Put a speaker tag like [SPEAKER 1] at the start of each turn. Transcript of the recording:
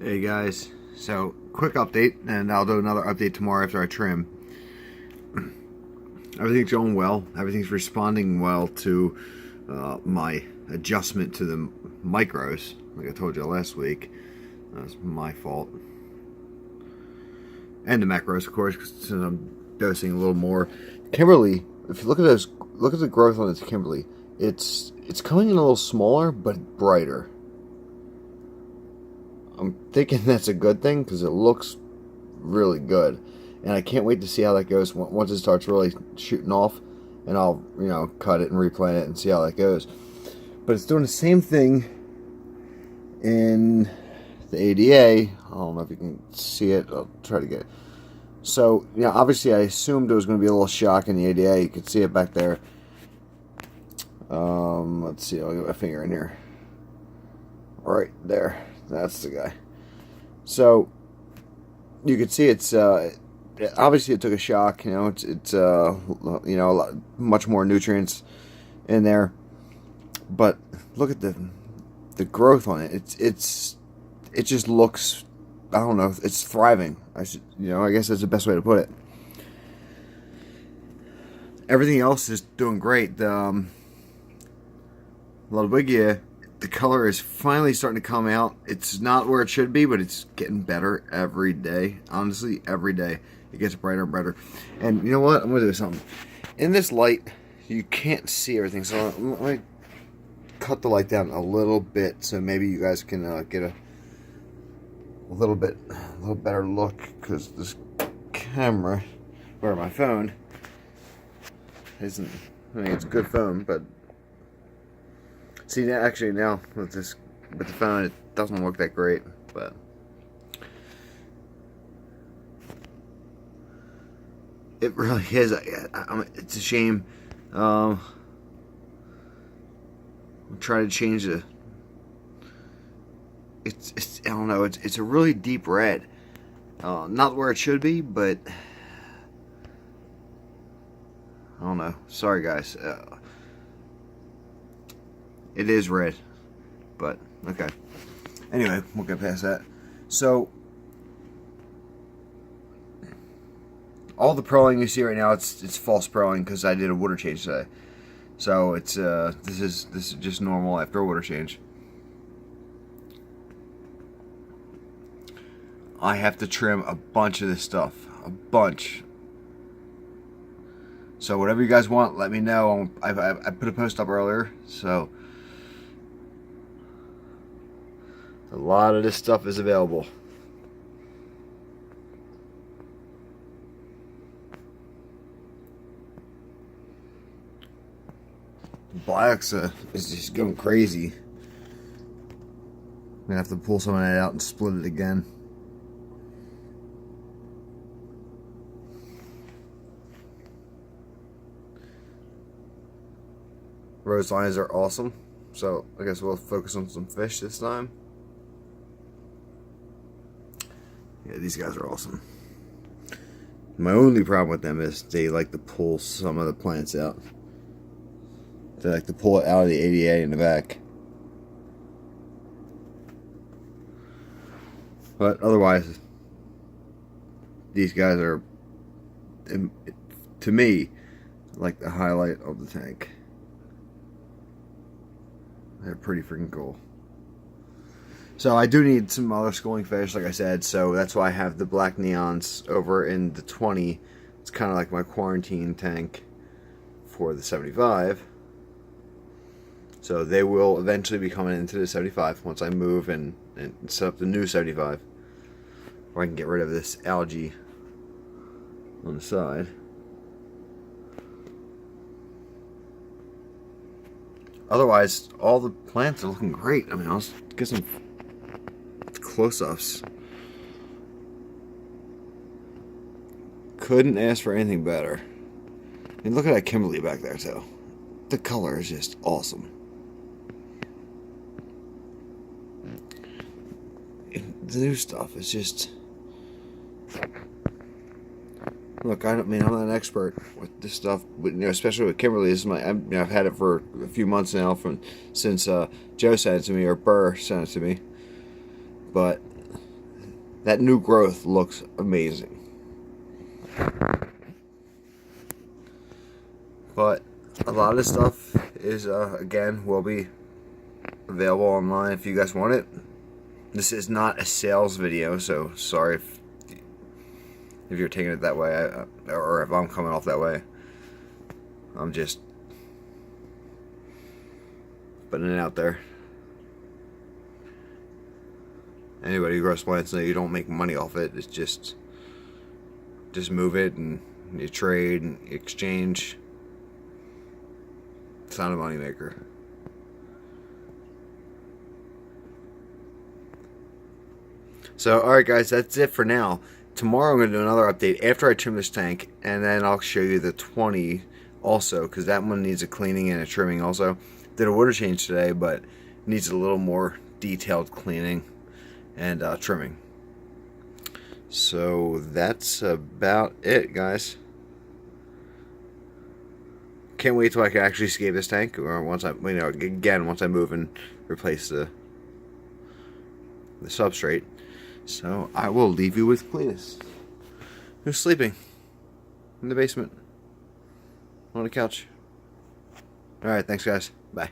[SPEAKER 1] Hey guys, so quick update, and I'll do another update tomorrow after I trim. Everything's going well. Everything's responding well to my adjustment to the micros. Like I told you last week, that's my fault. And the macros, of course, because I'm dosing a little more. Kimberly, if you look at those, look at the growth on this Kimberly. It's coming in a little smaller, but brighter. I'm thinking that's a good thing because it looks really good, and I can't wait to see how that goes once it starts really shooting off. And I'll cut it and replant it and see how that goes. But it's doing the same thing in the ADA. I don't know if you can see it. I'll try to get it. So obviously I assumed there was going to be a little shock in the ADA. You can see it back there. Let's see. I'll get my finger in here. Right there. That's the guy. So you can see it's obviously it took a shock. It's a lot, much more nutrients in there. But look at the growth on it. It just looks, I don't know, it's thriving. I guess that's the best way to put it. Everything else is doing great. The Ludwigia, the color is finally starting to come out. It's not where it should be, but it's getting better every day. Honestly, every day it gets brighter and brighter. And you know what? I'm gonna do something. In this light, you can't see everything, so let me cut the light down a little bit, so maybe you guys can get a little better look. Because this camera, or my phone, isn't. I mean, it's a good phone, but. See, now with the phone, it doesn't look that great, but it really is. It's a shame. I'll try to change the. It's I don't know. It's a really deep red. Not where it should be, but I don't know. Sorry, guys. It is red, but okay. Anyway, we'll get past that. So, all the pearling you see right now, it's false pearling because I did a water change today. So it's this is just normal after a water change. I have to trim a bunch of this stuff, a bunch. So whatever you guys want, let me know. I put a post up earlier, so. A lot of this stuff is available. Black's is just going crazy. I'm gonna have to pull some of that out and split it again. Rose lines are awesome. So I guess we'll focus on some fish this time. Yeah, these guys are awesome. My only problem with them is they like to pull some of the plants out. They like to pull it out of the ADA in the back. But otherwise, these guys are, to me, like the highlight of the tank. They're pretty freaking cool. So I do need some other schooling fish, like I said, so that's why I have the black neons over in the 20. It's kind of like my quarantine tank for the 75. So they will eventually be coming into the 75 once I move and set up the new 75. Or I can get rid of this algae on the side. Otherwise, all the plants are looking great. I mean, I'll get some close-ups. Couldn't ask for anything better. And look at that Kimberly back there too. The color is just awesome. The new stuff is just. Look, I'm not an expert with this stuff, but especially with Kimberly. This is I've had it for a few months now, since Joe sent it to me or Burr sent it to me. But that new growth looks amazing. But a lot of this stuff is, again, will be available online if you guys want it. This is not a sales video, so sorry if you're taking it that way, or if I'm coming off that way. I'm just putting it out there. Anybody who grows plants, you don't make money off it. It's just move it and you trade and you exchange. It's not a money maker. So, alright guys, that's it for now. Tomorrow I'm going to do another update after I trim this tank, and then I'll show you the 20 also, because that one needs a cleaning and a trimming also. Did a water change today, but needs a little more detailed cleaning and trimming. So that's about it, guys. Can't wait till I can actually escape this tank, or once I, once I move and replace the substrate. So I will leave you with Cletus, who's sleeping in the basement on the couch. Alright, thanks guys. Bye.